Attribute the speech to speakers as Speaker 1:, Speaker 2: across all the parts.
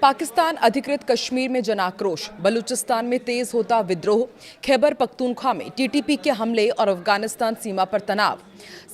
Speaker 1: पाकिस्तान अधिकृत कश्मीर में जनाक्रोश, बलूचिस्तान में तेज होता विद्रोह, खैबर पख्तूनख्वा में टीटीपी के हमले और अफगानिस्तान सीमा पर तनाव।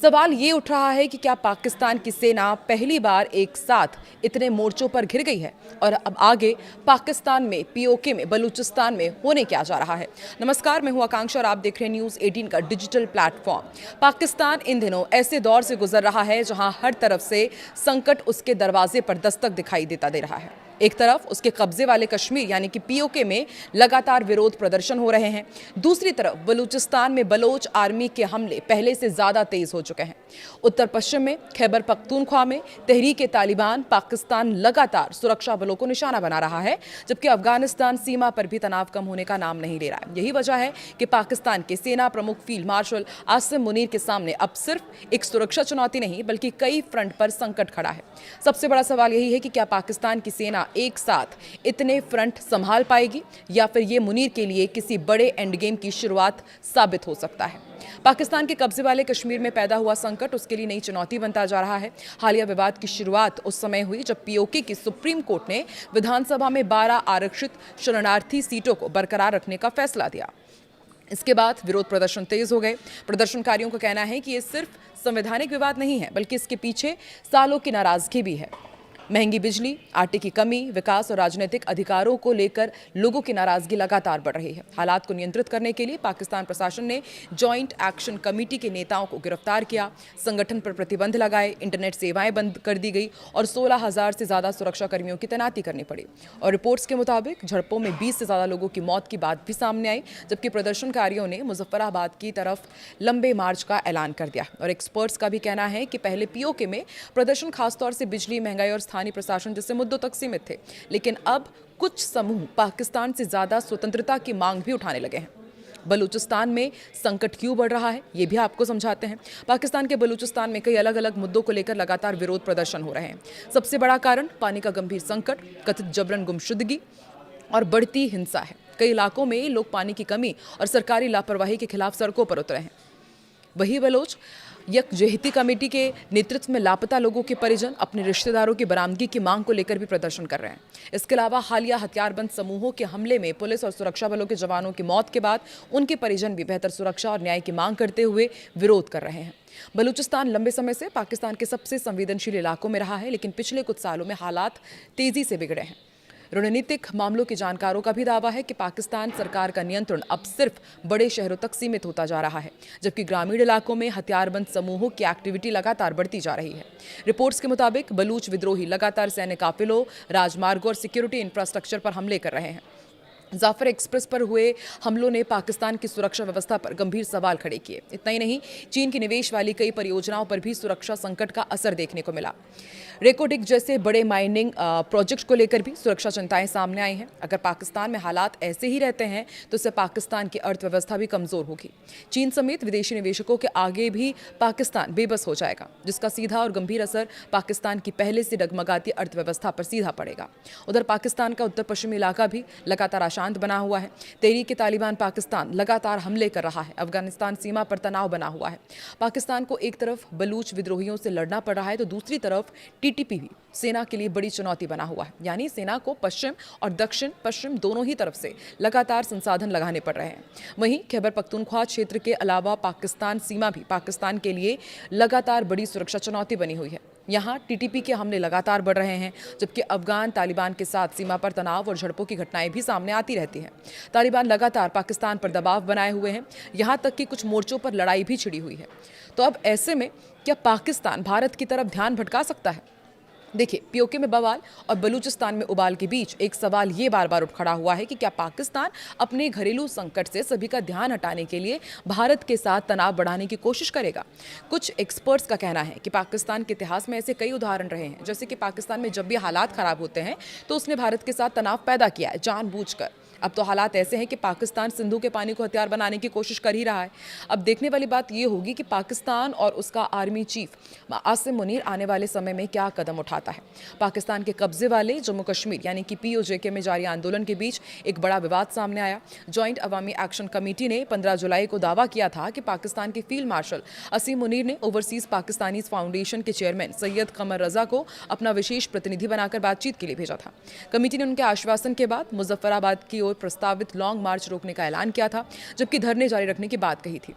Speaker 1: सवाल ये उठ रहा है कि क्या पाकिस्तान की सेना पहली बार एक साथ इतने मोर्चों पर घिर गई है और अब आगे पाकिस्तान में पीओके में बलूचिस्तान में होने क्या जा रहा है। नमस्कार, मैं हूं आकांक्षा और आप देख रहे हैं न्यूज़ 18 का डिजिटल प्लेटफॉर्म। पाकिस्तान इन दिनों ऐसे दौर से गुजर रहा है जहां हर तरफ से संकट उसके दरवाजे पर दस्तक दिखाई देता दे रहा है। एक तरफ उसके कब्जे वाले कश्मीर यानी कि पीओके में लगातार विरोध प्रदर्शन हो रहे हैं, दूसरी तरफ बलूचिस्तान में बलोच आर्मी के हमले पहले से ज्यादा तेज हो चुके हैं। उत्तर पश्चिम में खैबर पख्तूनख्वा में तहरीक-ए-तालिबान पाकिस्तान लगातार सुरक्षा बलों को निशाना बना रहा है, जबकि अफगानिस्तान सीमा पर भी तनाव कम होने का नाम नहीं ले रहा है। यही वजह है कि पाकिस्तान के सेना प्रमुख फील्ड मार्शल आसिम मुनीर के सामने अब सिर्फ एक सुरक्षा चुनौती नहीं बल्कि कई फ्रंट पर संकट खड़ा है। सबसे बड़ा सवाल यही है कि क्या पाकिस्तान की सेना एक साथ इतने फ्रंट संभाल पाएगी या फिर ये मुनीर के लिए किसी बड़े एंड गेम की शुरुआत साबित हो सकता है। पाकिस्तान के कब्जे वाले कश्मीर में पैदा हुआ संकट उसके लिए नई चुनौती बनता जा रहा है। हालिया विवाद की शुरुआत उस समय हुई जब पीओके की सुप्रीम कोर्ट ने विधानसभा में 12 आरक्षित शरणार्थी सीटों को बरकरार रखने का फैसला दिया। इसके बाद विरोध प्रदर्शन तेज हो गए। प्रदर्शनकारियों का कहना है कि ये सिर्फ संवैधानिक विवाद नहीं है बल्कि इसके पीछे सालों की नाराजगी भी है। महंगी बिजली, आटे की कमी, विकास और राजनीतिक अधिकारों को लेकर लोगों की नाराजगी लगातार बढ़ रही है। हालात को नियंत्रित करने के लिए पाकिस्तान प्रशासन ने जॉइंट एक्शन कमेटी के नेताओं को गिरफ्तार किया, संगठन पर प्रतिबंध लगाए, इंटरनेट सेवाएं बंद कर दी गई और 16,000 से ज्यादा सुरक्षा कर्मियों की तैनाती करनी पड़ी। और रिपोर्ट्स के मुताबिक झड़पों में 20 से ज्यादा लोगों की मौत की बात भी सामने आई, जबकि प्रदर्शनकारियों ने मुजफ्फराबाद की तरफ लंबे मार्च का ऐलान कर दिया। और एक्सपर्ट्स का भी कहना है कि पहले पीओके में प्रदर्शन खासतौर से बिजली, महंगाई और स्थानीय प्रशासन जैसे मुद्दों तक सीमित थे, लेकिन अब कुछ समूह पाकिस्तान से ज्यादा स्वतंत्रता की मांग भी उठाने लगे हैं। बलूचिस्तान में संकट क्यों बढ़ रहा है, ये भी आपको समझाते हैं। पाकिस्तान के बलूचिस्तान में कई अलग अलग मुद्दों को लेकर लगातार विरोध प्रदर्शन हो रहे हैं। सबसे बड़ा कारण पानी का गंभीर संकट, कथित जबरन गुमशुदगी और बढ़ती हिंसा है। कई इलाकों में लोग पानी की कमी और सरकारी लापरवाही के खिलाफ सड़कों पर उतरे हैं। वही बलोच यकजहती कमेटी के नेतृत्व में लापता लोगों के परिजन अपने रिश्तेदारों की बरामदगी की मांग को लेकर भी प्रदर्शन कर रहे हैं। इसके अलावा हालिया हथियारबंद समूहों के हमले में पुलिस और सुरक्षा बलों के जवानों की मौत के बाद उनके परिजन भी बेहतर सुरक्षा और न्याय की मांग करते हुए विरोध कर रहे हैं। बलूचिस्तान लंबे समय से पाकिस्तान के सबसे संवेदनशील इलाकों में रहा है, लेकिन पिछले कुछ सालों में हालात तेजी से बिगड़े हैं। रणनीतिक मामलों के जानकारों का भी दावा है कि पाकिस्तान सरकार का नियंत्रण अब सिर्फ बड़े शहरों तक सीमित होता जा रहा है, जबकि ग्रामीण इलाकों में हथियारबंद समूहों की एक्टिविटी लगातार बढ़ती जा रही है। रिपोर्ट्स के मुताबिक बलूच विद्रोही लगातार सैन्य काफिलों, राजमार्गों और सिक्योरिटी इंफ्रास्ट्रक्चर पर हमले कर रहे हैं। जाफर एक्सप्रेस पर हुए हमलों ने पाकिस्तान की सुरक्षा व्यवस्था पर गंभीर सवाल खड़े किए। इतना ही नहीं, चीन की निवेश वाली कई परियोजनाओं पर भी सुरक्षा संकट का असर देखने को मिला। रेकोडिक जैसे बड़े माइनिंग प्रोजेक्ट को लेकर भी सुरक्षा चिंताएं सामने आई हैं। अगर पाकिस्तान में हालात ऐसे ही रहते हैं तो इससे पाकिस्तान की अर्थव्यवस्था भी कमजोर होगी। चीन समेत विदेशी निवेशकों के आगे भी पाकिस्तान बेबस हो जाएगा, जिसका सीधा और गंभीर असर पाकिस्तान की पहले से डगमगाती अर्थव्यवस्था पर सीधा पड़ेगा। उधर पाकिस्तान का उत्तर पश्चिमी इलाका भी लगातार अशांत बना हुआ है। तहरीक-ए-तालिबान पाकिस्तान लगातार हमले कर रहा है। अफगानिस्तान सीमा पर तनाव बना हुआ है। पाकिस्तान को एक तरफ बलूच विद्रोहियों से लड़ना पड़ रहा है तो दूसरी तरफ टीटीपी भी सेना के लिए बड़ी चुनौती बना हुआ है। यानी सेना को पश्चिम और दक्षिण पश्चिम दोनों ही तरफ से लगातार संसाधन लगाने पड़ रहे हैं। वहीं खैबर पख्तूनख्वा क्षेत्र के अलावा पाकिस्तान सीमा भी पाकिस्तान के लिए लगातार बड़ी सुरक्षा चुनौती बनी हुई है। यहाँ टीटीपी के हमले लगातार बढ़ रहे हैं, जबकि अफगान तालिबान के साथ सीमा पर तनाव और झड़पों की घटनाएं भी सामने आती रहती हैं। तालिबान लगातार पाकिस्तान पर दबाव बनाए हुए हैं, यहाँ तक कि कुछ मोर्चों पर लड़ाई भी छिड़ी हुई है। तो अब ऐसे में क्या पाकिस्तान भारत की तरफ ध्यान भटका सकता है? देखिए, पीओके में बवाल और बलूचिस्तान में उबाल के बीच एक सवाल ये बार बार उठ खड़ा हुआ है कि क्या पाकिस्तान अपने घरेलू संकट से सभी का ध्यान हटाने के लिए भारत के साथ तनाव बढ़ाने की कोशिश करेगा। कुछ एक्सपर्ट्स का कहना है कि पाकिस्तान के इतिहास में ऐसे कई उदाहरण रहे हैं, जैसे कि पाकिस्तान में जब भी हालात खराब होते हैं तो उसने भारत के साथ तनाव पैदा किया है जानबूझकर। अब तो हालात ऐसे हैं कि पाकिस्तान सिंधु के पानी को हथियार बनाने की कोशिश कर ही रहा है। अब देखने वाली बात यह होगी कि पाकिस्तान और उसका आर्मी चीफ आसिम मुनीर आने वाले समय में क्या कदम उठाता है। पाकिस्तान के कब्जे वाले जम्मू कश्मीर यानी कि POJK में जारी आंदोलन के बीच एक बड़ा विवाद सामने आया। जॉइंट अवामी एक्शन कमेटी ने 15 जुलाई को दावा किया था कि पाकिस्तान के फील्ड मार्शल असीम मुनीर ने ओवरसीज पाकिस्तानी फाउंडेशन के चेयरमैन सैयद कमर रजा को अपना विशेष प्रतिनिधि बनाकर बातचीत के लिए भेजा था। कमेटी ने उनके आश्वासन के बाद मुजफ्फराबाद की ओर प्रस्तावित लॉन्ग मार्च रोकने का ऐलान किया था, जबकि धरने जारी रखने की बात कही थी।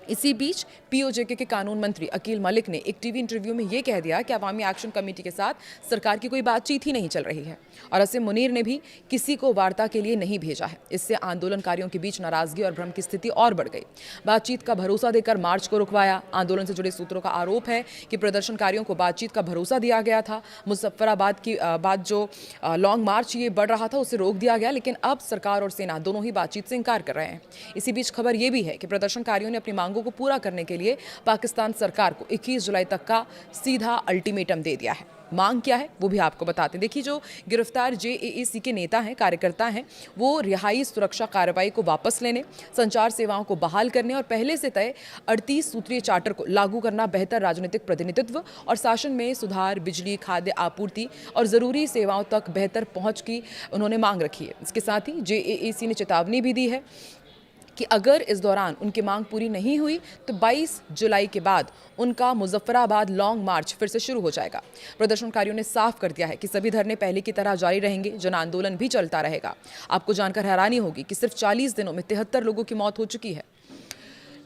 Speaker 1: इसी बीच POJK के कानून मंत्री अकील मलिक ने एक टीवी इंटरव्यू में यह कह दिया कि अवामी एक्शन कमेटी के साथ सरकार की कोई बातचीत ही नहीं चल रही है और असीम मुनीर ने भी किसी को वार्ता के लिए नहीं भेजा है। इससे आंदोलनकारियों के बीच नाराजगी और भ्रम की स्थिति और बढ़ गई। बातचीत का भरोसा देकर मार्च को रुकवाया। आंदोलन से जुड़े सूत्रों का आरोप है कि प्रदर्शनकारियों को बातचीत का भरोसा दिया गया था। मुजफ्फराबाद की बात जो लॉन्ग मार्च ये बढ़ रहा था उसे रोक दिया गया, लेकिन अब सरकार और सेना दोनों ही बातचीत से इनकार कर रहे हैं। इसी बीच खबर यह भी है कि प्रदर्शनकारियों ने अपनी मांगों को पूरा करने के लिए पाकिस्तान सरकार को 21 जुलाई तक का सीधा अल्टीमेटम दे दिया है। मांग क्या है वो भी आपको बताते हैं। देखिए, जो गिरफ्तार JAAC के नेता हैं, कार्यकर्ता हैं, वो रिहाई सुरक्षा कार्रवाई को वापस लेने, संचार सेवाओं को बहाल करने और पहले से तय 38 सूत्रीय चार्टर को लागू करना, बेहतर राजनीतिक प्रतिनिधित्व और शासन में सुधार, बिजली, खाद्य आपूर्ति और जरूरी सेवाओं तक बेहतर पहुंच की उन्होंने मांग रखी है। इसके साथ ही JAAC ने चेतावनी भी दी है कि अगर इस दौरान उनकी मांग पूरी नहीं हुई तो 22 जुलाई के बाद उनका मुजफ्फराबाद लॉन्ग मार्च फिर से शुरू हो जाएगा। प्रदर्शनकारियों ने साफ कर दिया है कि सभी धरने पहले की तरह जारी रहेंगे, जन आंदोलन भी चलता रहेगा। आपको जानकर हैरानी होगी कि सिर्फ 40 दिनों में 73 लोगों की मौत हो चुकी है।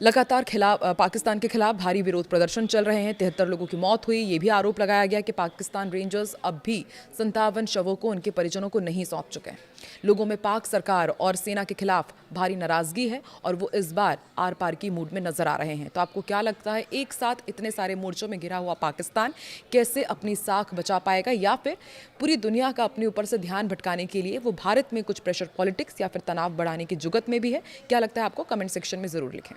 Speaker 1: लगातार पाकिस्तान के खिलाफ भारी विरोध प्रदर्शन चल रहे हैं। 73 लोगों की मौत हुई। ये भी आरोप लगाया गया कि पाकिस्तान रेंजर्स अब भी 57 शवों को उनके परिजनों को नहीं सौंप चुके हैं। लोगों में पाक सरकार और सेना के खिलाफ भारी नाराजगी है और वो इस बार आर पार की मूड में नजर आ रहे हैं। तो आपको क्या लगता है, एक साथ इतने सारे मोर्चों में घिरा हुआ पाकिस्तान कैसे अपनी साख बचा पाएगा, या फिर पूरी दुनिया का अपने ऊपर से ध्यान भटकाने के लिए वो भारत में कुछ प्रेशर पॉलिटिक्स या फिर तनाव बढ़ाने की जुगत में भी है? क्या लगता है आपको? कमेंट सेक्शन में जरूर लिखें।